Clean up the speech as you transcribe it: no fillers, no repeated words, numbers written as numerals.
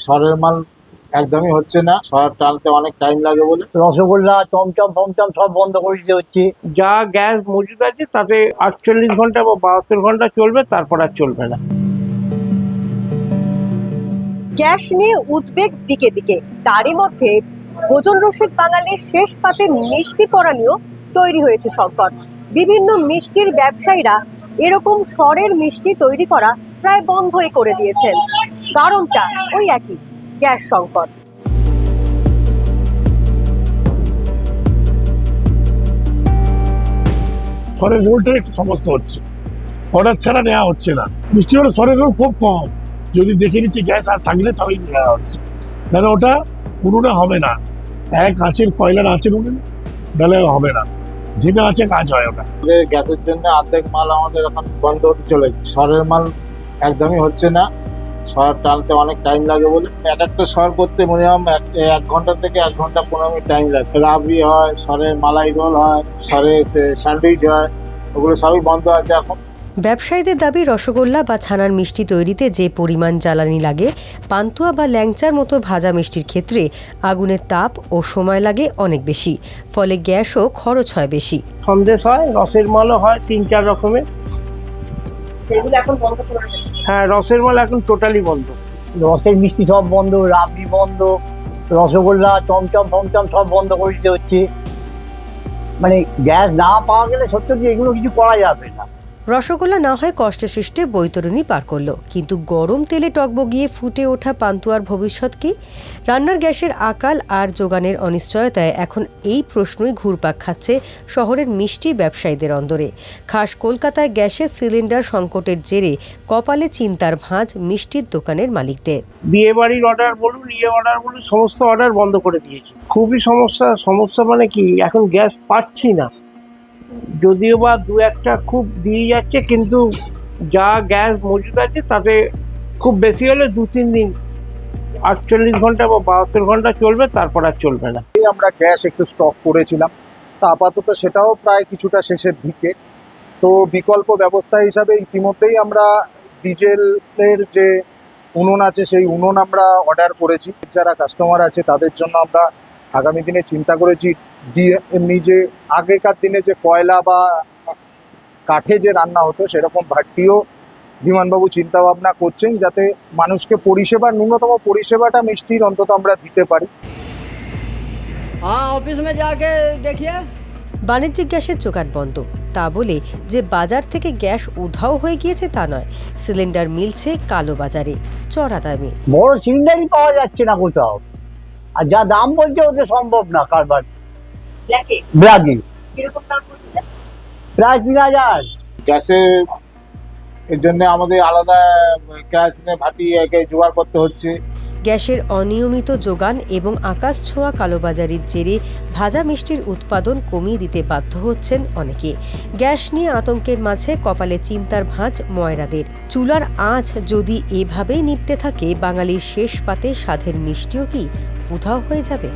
শহরের মাল একদমই হচ্ছে না, শহর টানতে অনেক টাইম লাগে বলে। রসগোল্লা চমচম ফমচম সব বন্ধ করে দিতে হচ্ছে। যা গ্যাস মজুদ আছে তাতে 48 ঘন্টা বা 72 ঘন্টা চলবে, তারপর আর চলবে না। গ্যাস নিয়ে উদ্বেগ দিকে দিকে, তারই মধ্যে ভোজন রসিক বাঙালির শেষ পাতে মিষ্টি পড়া নিয়েও তৈরি হয়েছে সংকট। বিভিন্ন মিষ্টির ব্যবসায়ীরা এরকম স্বরের মিষ্টি তৈরি করা প্রায় বন্ধই করে দিয়েছেন। কারণটা ওই একই, গ্যাস সংকট। স্বরের রোলটার একটু সমস্যা হচ্ছে, অর্ডার ছাড়া নেওয়া হচ্ছে না। মিষ্টি হলে স্বরের রোল খুব কম, যদি দেখে নিচ্ছি গ্যাস আর থাকলে তবেই নেওয়া হচ্ছে, কেন ওটা উনুনে হবে না, এক আঁচের কয়লার আঁচের উনুন ডালে হবে না, ধিমে আছে কাজ হয় ওটা। গ্যাসের জন্য অর্ধেক মাল আমাদের এখন বন্ধ হতে চলেছে, শহরের মাল একদমই হচ্ছে না, শহর টানতে অনেক টাইম লাগে বলে। এক একটা শহর করতে মিনিমাম 1 ঘন্টা থেকে 1 ঘন্টা 15 মিনিট টাইম লাগে। রাবড়ি হয়, শহরের মালাই রোল হয়, শহরের স্যান্ডউইচ হয়, ওগুলো সবই বন্ধ আছে এখন। ব্যবসায়ীদের দাবি, রসগোল্লা বা ছানার মিষ্টি তৈরিতে যে পরিমাণ জ্বালানি লাগে, পান্তুয়া বা ল্যাংচার মতো ভাজা মিষ্টির ক্ষেত্রে আগুনের তাপ ও সময় লাগে অনেক বেশি, ফলে গ্যাসও খরচ হয় বেশি। সন্দেশ হয়, রসের মালও হয়, 3-4 রকমের। সেগুলো এখন বন্ধ করে দিয়েছে। হ্যাঁ, রসের মাল এখন টোটালি বন্ধ। রসের মিষ্টি সব বন্ধ, রাবড়ি বন্ধ, রসগোল্লা চমচম ফমচম সব বন্ধ করে দিতে হচ্ছে। মানে গ্যাস না পাওয়া গেলে সত্যি এগুলো কিছু করা যাবে না। রসগোল্লা না হয় কষ্টে সৃষ্টে বৈতরণী পার করলো, কিন্তু গরম তেলে টগবগিয়ে ফুটে ওঠা পান্তুয়ার ভবিষ্যৎ কি? রান্নার গ্যাসের আকাল আর যোগানের অনিশ্চয়তায় এখন এই প্রশ্নই ঘুরপাক খাচ্ছে শহরের মিষ্টি ব্যবসায়ীদের অন্দরে। খাস কলকাতায় গ্যাসের সিলিন্ডার সংকটের জেরে কপালে চিন্তার ভাঁজ মিষ্টির দোকানের মালিকদের। বিয়ে বাড়ির অর্ডার বলুন, অর্ডার বলুন, সমস্ত অর্ডার বন্ধ করে দিয়েছে। খুবই সমস্যা মানে কি, এখন গ্যাস পাচ্ছি না, যদিও বা 2-1টা খুব দিয়ে যাচ্ছে, কিন্তু যা গ্যাস মজুদ আছে তাতে খুব বেশি হলে 2-3 দিন, 48 ঘন্টা বা 72 ঘন্টা চলবে, তারপর আর চলবে না। আমরা গ্যাস একটু স্টক করেছিলাম, তো আপাতত সেটাও প্রায় কিছুটা শেষের দিকে। তো বিকল্প ব্যবস্থা হিসাবে ইতিমধ্যেই আমরা ডিজেলের যে উনুন আছে সেই উনুন আমরা অর্ডার করেছি। যারা কাস্টমার আছে তাদের জন্য আমরা আগামী দিনে চিন্তা করেছি এমনি যে আগেকার দিনে যে কয়লা বা কাঠে যে রান্না হতো সেরকম ভাট্টিও বিমানবাবু চিন্তা ভাবনা করছেন, যাতে মানুষকে পরিষেবা, ন্যূনতম পরিষেবাটা মিষ্টির অন্তত আমরা দিতে পারি। অফিস মে যাকে দেখিয়ে। বাণিজ্যিক গ্যাসের যোগান বন্ধ, তা বলে যে বাজার থেকে গ্যাস উধাও হয়ে গিয়েছে তা নয়। সিলিন্ডার মিলছে কালো বাজারে চড়া দামে। বড় সিলিন্ডারই পাওয়া যাচ্ছে না কোথাও, আর যা দাম বলছে ওতে সম্ভব না কারবার। ব্ল্যাকে প্রায় 3000। গ্যাসের এর জন্য আমাদের আলাদা কেরোসিনের ভাটি জোগাড় করতে হচ্ছে। গ্যাসের অনিয়মিত যোগান এবং আকাশ ছোঁয়া কালোবাজারির জেরে ভাজা মিষ্টির উৎপাদন কমিয়ে দিতে বাধ্য হচ্ছেন অনেকে। গ্যাস নিয়ে আতঙ্কের মাঝে কপালে চিন্তার ভাঁজ ময়রাদের। চুলার আঁচ যদি এভাবেই নিভতে থাকে, বাঙালির শেষ পাতে স্বাদের মিষ্টিও কি উধাও হয়ে যাবে?